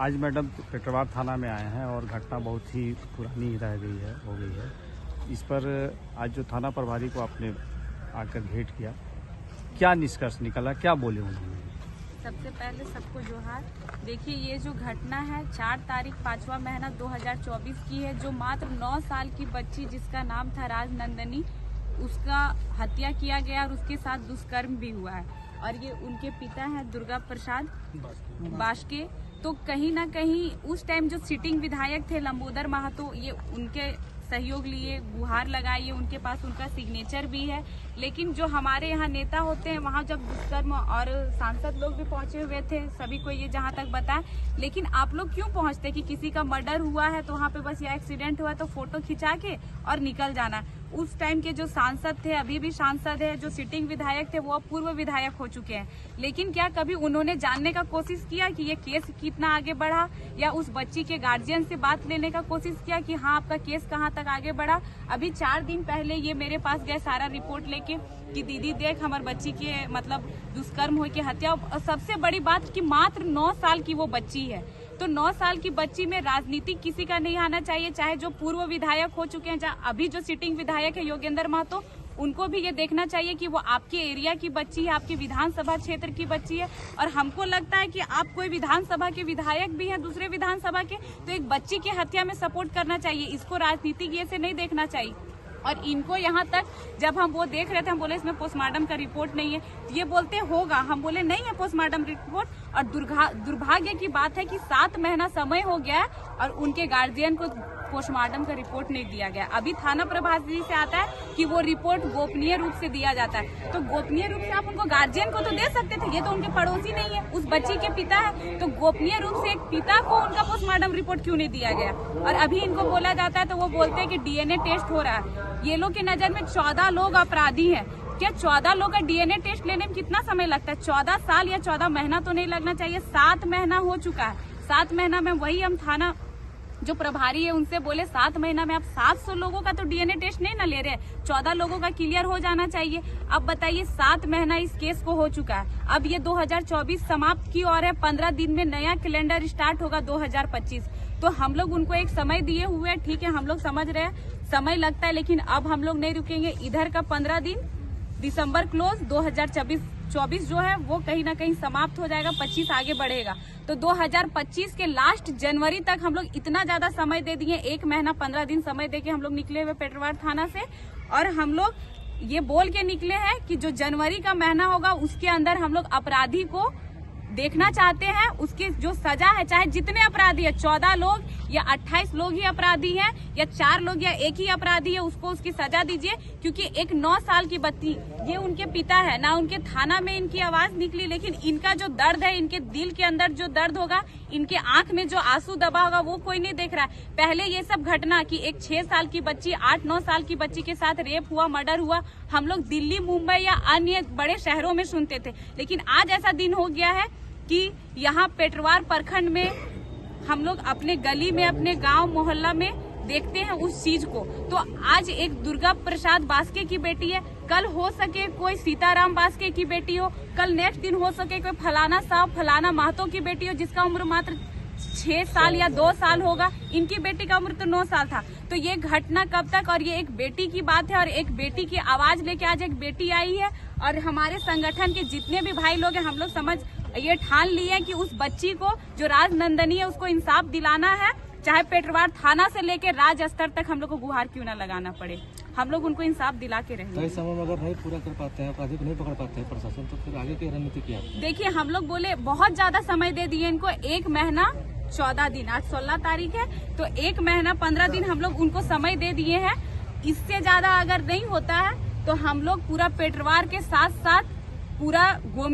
आज मैडम पेटरवार थाना में आए हैं और घटना बहुत ही पुरानी रह गई है, हो गई है। इस पर आज जो थाना प्रभारी को आपने आकर भेंट किया, क्या निष्कर्ष निकला, क्या बोले उन्होंने? सबसे पहले सबको जोहार। देखिए, ये जो घटना है 4 तारीख 5वां महीना 2024 की है, जो मात्र 9 साल की बच्ची जिसका नाम था राजनंदनी, उसका हत्या किया गया और उसके साथ दुष्कर्म भी हुआ है। और ये उनके पिता हैं दुर्गा प्रसाद बास्के। तो कहीं ना कहीं उस टाइम जो सिटिंग विधायक थे लंबोदर महतो, ये उनके सहयोग लिए, गुहार लगाई, उनके पास उनका सिग्नेचर भी है। लेकिन जो हमारे यहाँ नेता होते हैं, वहाँ जब दुष्कर्म और सांसद लोग भी पहुंचे हुए थे, सभी को ये जहाँ तक बताएं, लेकिन आप लोग क्यों पहुंचते कि किसी का मर्डर हुआ है तो वहाँ पे बस या एक्सीडेंट हुआ है तो फोटो खिंचा के और निकल जाना। उस टाइम के जो सांसद थे, अभी भी सांसद है, जो सिटिंग विधायक थे, वो अब पूर्व विधायक हो चुके हैं। लेकिन क्या कभी उन्होंने जानने का कोशिश किया कि ये केस कितना आगे बढ़ा, या उस बच्ची के गार्जियन से बात लेने का कोशिश किया कि हाँ आपका केस कहाँ तक आगे बढ़ा? अभी 4 दिन पहले ये मेरे पास गए सारा रिपोर्ट लेके कि दीदी देख हमारे बच्ची के मतलब दुष्कर्म हो के हत्या। और सबसे बड़ी बात कि मात्र 9 साल की वो बच्ची है। तो 9 साल की बच्ची में राजनीति किसी का नहीं आना चाहिए, चाहे जो पूर्व विधायक हो चुके हैं, चाहे अभी जो सिटिंग विधायक है योगेंद्र महतो, उनको भी ये देखना चाहिए कि वो आपके एरिया की बच्ची है, आपके विधानसभा क्षेत्र की बच्ची है। और हमको लगता है कि आप कोई विधानसभा के विधायक भी हैं दूसरे विधानसभा के, तो एक बच्ची की हत्या में सपोर्ट करना चाहिए, इसको राजनीतिक ये से नहीं देखना चाहिए। और इनको यहाँ तक जब हम वो देख रहे थे, हम बोले इसमें पोस्टमार्टम का रिपोर्ट नहीं है, तो ये बोलते होगा, हम बोले नहीं है पोस्टमार्टम रिपोर्ट। और दुर्भाग्य की बात है कि 7 महीना समय हो गया है और उनके गार्जियन को पोस्टमार्टम का रिपोर्ट नहीं दिया गया। अभी थाना प्रभारी से आता है कि वो रिपोर्ट गोपनीय रूप से दिया जाता है, तो गोपनीय रूप से आप उनको गार्जियन को तो दे सकते थे, ये तो उनके पड़ोसी नहीं है, उस बच्ची के पिता है, तो गोपनीय रूप से एक पिता को उनका पोस्टमार्टम रिपोर्ट क्यों नहीं दिया गया? और अभी इनको बोला जाता है तो वो बोलते हैं कि डीएनए टेस्ट हो रहा है। ये लोग की नजर में 14 लोग अपराधी हैं। क्या 14 लोग का डीएनए टेस्ट लेने में कितना समय लगता है? 14 साल या 14 महीना तो नहीं लगना चाहिए, 7 महीना हो चुका है। 7 महीना में वही हम थाना जो प्रभारी है उनसे बोले 7 महीना में आप 700 लोगों का तो डीएनए टेस्ट नहीं ना ले रहे, 14 लोगों का क्लियर हो जाना चाहिए। अब बताइए 7 महीना इस केस को हो चुका है, अब ये 2024 समाप्त की ओर है, 15 दिन में नया कैलेंडर स्टार्ट होगा 2025। तो हम लोग उनको एक समय दिए हुए हैं, ठीक है, हम लोग समझ रहे हैं समय लगता है, लेकिन अब हम लोग नहीं रुकेंगे। इधर का 15 दिन दिसंबर क्लोज, 2024 जो है वो कहीं ना कहीं समाप्त हो जाएगा, 25 आगे बढ़ेगा। तो 2025 के लास्ट जनवरी तक हम लोग इतना ज्यादा समय दे दिए, 1 महीना 15 दिन समय देके हम लोग निकले हुए पेटरवार थाना से। और हम लोग ये बोल के निकले हैं कि जो जनवरी का महीना होगा उसके अंदर हम लोग अपराधी को देखना चाहते हैं, उसकी जो सजा है, चाहे जितने अपराधी है, 14 लोग या 28 लोग ही अपराधी हैं, या 4 लोग या एक ही अपराधी है, उसको उसकी सजा दीजिए। क्योंकि एक 9 साल की बच्ची, ये उनके पिता है ना, उनके थाना में इनकी आवाज निकली, लेकिन इनका जो दर्द है, इनके दिल के अंदर जो दर्द होगा, इनके आंख में जो आंसू दबा होगा, वो कोई नहीं देख रहा है। पहले ये सब घटना कि एक 6 साल की बच्ची, 8-9 साल की बच्ची के साथ रेप हुआ, मर्डर हुआ, हम लोग दिल्ली, मुंबई या अन्य बड़े शहरों में सुनते थे। लेकिन आज ऐसा दिन हो गया है कि यहाँ पेटरवार प्रखंड में हम लोग अपने गली में, अपने गांव मोहल्ला में देखते हैं उस चीज को। तो आज एक दुर्गा प्रसाद बास्के की बेटी है, कल हो सके कोई सीताराम बास्के की बेटी हो, कल नेक्स्ट दिन हो सके कोई फलाना साहब, फलाना महतो की बेटी हो जिसका उम्र मात्र 6 साल या 2 साल होगा, इनकी बेटी का उम्र तो 9 साल था। तो ये घटना कब तक? और ये एक बेटी की बात है और एक बेटी की आवाज लेके आज एक बेटी आई है। और हमारे संगठन के जितने भी भाई लोग हैं, हम लोग समझ ये ठान लिए हैं कि उस बच्ची को जो राजनंदनी है उसको इंसाफ दिलाना है, चाहे पेटरवार थाना से लेकर राज्य स्तर तक हम लोग को गुहार क्यों ना लगाना पड़े, हम लोग उनको इंसाफ दिला के रहेंगे। समय में अगर नहीं पूरा कर पाते हैं, अपराधी को नहीं पकड़ पाते हैं प्रशासन, तो फिर आगे की रणनीति क्या है? देखिए, हम लोग बोले बहुत ज्यादा समय दे दिए इनको, 1 महीना 14 दिन, आज 16 तारीख है, तो 1 महीना 15 दिन हम लोग उनको समय दे दिए हैं। इससे ज्यादा अगर नहीं होता है तो हम लोग पूरा पेटरवार के साथ साथ पूरा गोमिया